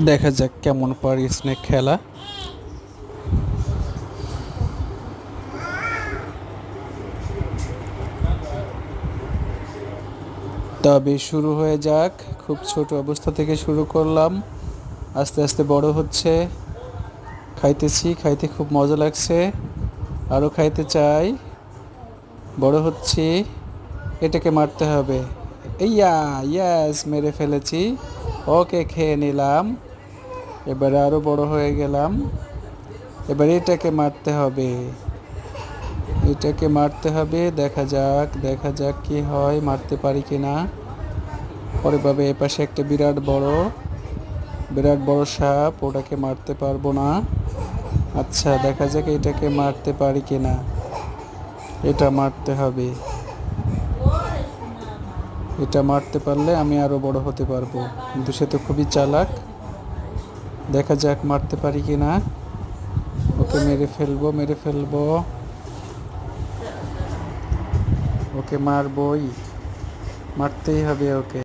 দেখা যাক কেমন পারি স্নেক খেলা। তবে শুরু হয়ে যাক। খুব ছোট অবস্থা থেকে শুরু করলাম, আস্তে আস্তে বড় হচ্ছে। খাইতেছি, খাইতে খুব মজা লাগছে, আরও খাইতে চাই। বড় হচ্ছি, এটাকে মারতে হবে। ইয়া, ইয়াস, মেরে ফেলেছি। ওকে, খেয়ে নিলাম। এবারে আরও বড় হয়ে গেলাম। এবার এটাকে মারতে হবে, এটাকে মারতে হবে। দেখা যাক, দেখা যাক কি হয়, মারতে পারি কি না। পরে ভাবে এপাশে একটা বিরাট বড় সাপ, ওটাকে মারতে পারবো না। আচ্ছা, দেখা যাক এটাকে মারতে পারি কি না। এটা মারতে হবে, এটা মারতে পারলে আমি আরো বড় হতে পারবো। কিন্তু সে তো খুবই চালাক। দেখা যাক মারতে পারি কি না। ওকে মেরে ফেলবো, মেরে ফেলবো। ওকে মারবই, মারতেই হবে ওকে।